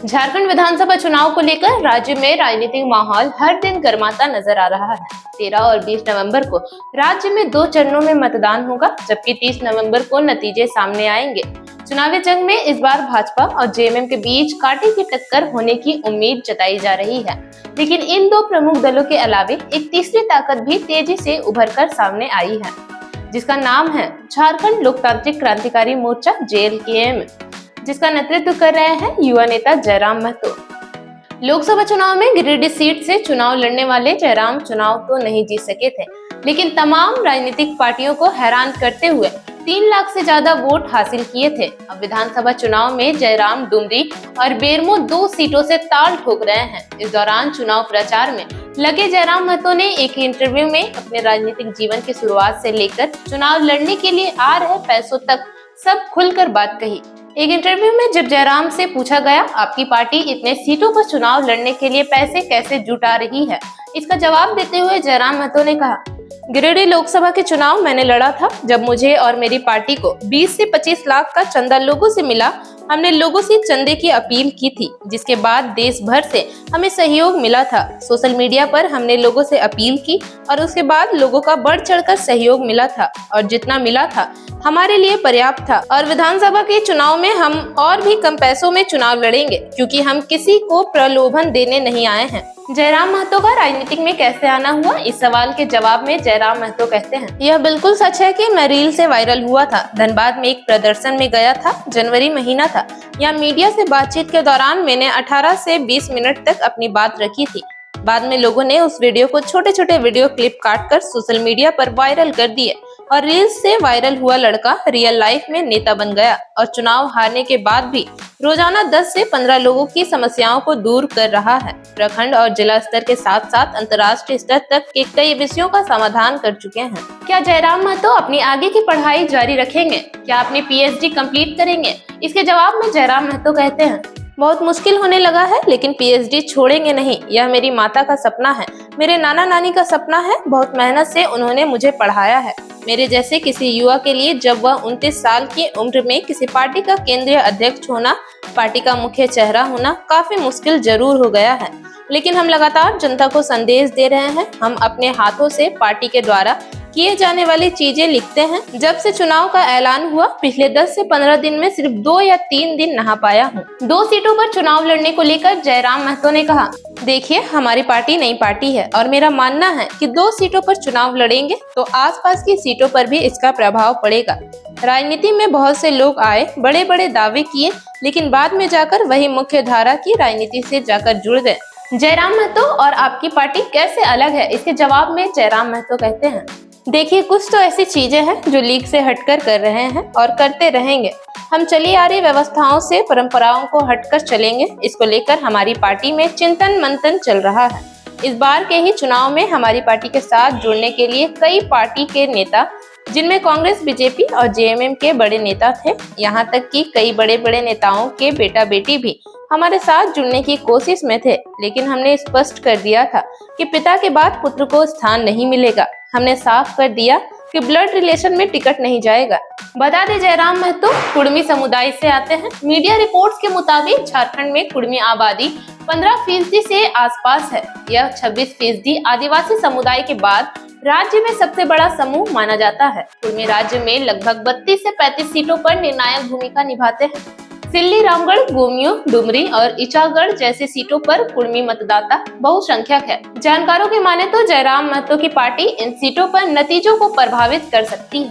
झारखंड विधानसभा चुनाव को लेकर राज्य में राजनीतिक माहौल हर दिन गर्माता नजर आ रहा है। 13 और 20 नवंबर को राज्य में 2 चरणों में मतदान होगा, जबकि 30 नवंबर को नतीजे सामने आएंगे। चुनावी जंग में इस बार भाजपा और जेएमएम के बीच कांटे की टक्कर होने की उम्मीद जताई जा रही है, लेकिन इन 2 प्रमुख दलों के अलावे एक तीसरी ताकत भी तेजी से उभर कर सामने आई है, जिसका नाम है झारखंड लोकतांत्रिक क्रांतिकारी मोर्चा (JLKM), जिसका नेतृत्व कर रहे हैं युवा नेता जयराम महतो। लोकसभा चुनाव में गिरिडीह सीट से चुनाव लड़ने वाले जयराम चुनाव तो नहीं जीत सके थे, लेकिन तमाम राजनीतिक पार्टियों को हैरान करते हुए 3 लाख से ज्यादा वोट हासिल किए थे। अब विधानसभा चुनाव में जयराम डुमरी और बेरमो 2 सीटों से ताल ठोक रहे हैं। इस दौरान चुनाव प्रचार में लगे जयराम महतो ने एक इंटरव्यू में अपने राजनीतिक जीवन की शुरुआत से लेकर चुनाव लड़ने के लिए आ रहे पैसों तक सब खुलकर बात कही। एक इंटरव्यू में जब जयराम से पूछा गया, आपकी पार्टी इतने सीटों पर चुनाव लड़ने के लिए पैसे कैसे जुटा रही है, इसका जवाब देते हुए जयराम महतो ने कहा, गिरिडीह लोकसभा के चुनाव मैंने लड़ा था। जब मुझे और मेरी पार्टी को 20 से 25 लाख का चंदा लोगों से मिला, हमने लोगों से चंदे की अपील की थी, जिसके बाद देश भर से हमें सहयोग मिला था। सोशल मीडिया पर हमने लोगों से अपील की और उसके बाद लोगों का बढ़ चढ़कर सहयोग मिला था, और जितना मिला था हमारे लिए पर्याप्त था। और विधानसभा के चुनाव में हम और भी कम पैसों में चुनाव लड़ेंगे, क्योंकि हम किसी को प्रलोभन देने नहीं आए हैं। जयराम महतो का राजनीतिक में कैसे आना हुआ, इस सवाल के जवाब में जयराम महतो कहते हैं, यह बिल्कुल सच है कि मैं रील से वायरल हुआ था। धनबाद में एक प्रदर्शन में गया था, जनवरी महीना था। यहाँ मीडिया से बातचीत के दौरान मैंने 18 से 20 मिनट तक अपनी बात रखी थी। बाद में लोगों ने उस वीडियो को छोटे छोटे वीडियो क्लिप काटकर सोशल मीडिया पर वायरल कर दिए, और रील्स से वायरल हुआ लड़का रियल लाइफ में नेता बन गया और चुनाव हारने के बाद भी रोजाना 10 से 15 लोगों की समस्याओं को दूर कर रहा है। प्रखंड और जिला स्तर के साथ साथ अंतर्राष्ट्रीय स्तर तक के कई विषयों का समाधान कर चुके हैं। क्या जयराम महतो अपनी आगे की पढ़ाई जारी रखेंगे? क्या अपनी PhD कंप्लीट करेंगे? इसके जवाब में जयराम महतो कहते हैं, बहुत मुश्किल होने लगा है, लेकिन PhD छोड़ेंगे नहीं। यह मेरी माता का सपना है, मेरे नाना नानी का सपना है। बहुत मेहनत से उन्होंने मुझे पढ़ाया है। मेरे जैसे किसी युवा के लिए जब वह 29 साल की उम्र में किसी पार्टी का केंद्रीय अध्यक्ष होना, पार्टी का मुख्य चेहरा होना काफी मुश्किल जरूर हो गया है, लेकिन हम लगातार जनता को संदेश दे रहे हैं। हम अपने हाथों से पार्टी के द्वारा किए जाने वाली चीजें लिखते हैं। जब से चुनाव का ऐलान हुआ, पिछले 10 से 15 दिन में सिर्फ 2 या 3 दिन नहा पाया हूँ। 2 सीटों पर चुनाव लड़ने को लेकर जयराम महतो ने कहा, देखिए, हमारी पार्टी नई पार्टी है और मेरा मानना है कि 2 सीटों पर चुनाव लड़ेंगे तो आसपास की सीटों पर भी इसका प्रभाव पड़ेगा। राजनीति में बहुत से लोग आए, बड़े बड़े दावे किए, लेकिन बाद में जाकर वही मुख्य धारा की राजनीति से जाकर जुड़ गए। जयराम महतो और आपकी पार्टी कैसे अलग है, इसके जवाब में जयराम महतो कहते हैं, देखिए, कुछ तो ऐसी चीजें हैं जो लीग से हटकर कर रहे हैं और करते रहेंगे। हम चली आ रही व्यवस्थाओं से परंपराओं को हटकर चलेंगे। इसको लेकर हमारी पार्टी में चिंतन मंथन चल रहा है। इस बार के ही चुनाव में हमारी पार्टी के साथ जुड़ने के लिए कई पार्टी के नेता, जिनमें कांग्रेस, बीजेपी और जेएमएम के बड़े नेता थे, यहाँ तक कि कई बड़े बड़े नेताओं के बेटा बेटी भी हमारे साथ जुड़ने की कोशिश में थे, लेकिन हमने स्पष्ट कर दिया था कि पिता के बाद पुत्र को स्थान नहीं मिलेगा। हमने साफ कर दिया कि ब्लड रिलेशन में टिकट नहीं जाएगा। बता दें, जयराम महतो कुड़मी समुदाय से आते हैं। मीडिया रिपोर्ट्स के मुताबिक झारखंड में कुड़मी आबादी 15% से आसपास है। यह 26% आदिवासी समुदाय के बाद राज्य में सबसे बड़ा समूह माना जाता है। कुड़मी राज्य में लगभग 32 से 35 सीटों पर निर्णायक भूमिका निभाते हैं। सिल्ली, रामगढ़, गोमियो, डुमरी और इचागढ़ जैसी सीटों पर कुड़मी मतदाता बहुसंख्यक है। जानकारों की माने तो जयराम महतो की पार्टी इन सीटों पर नतीजों को प्रभावित कर सकती है।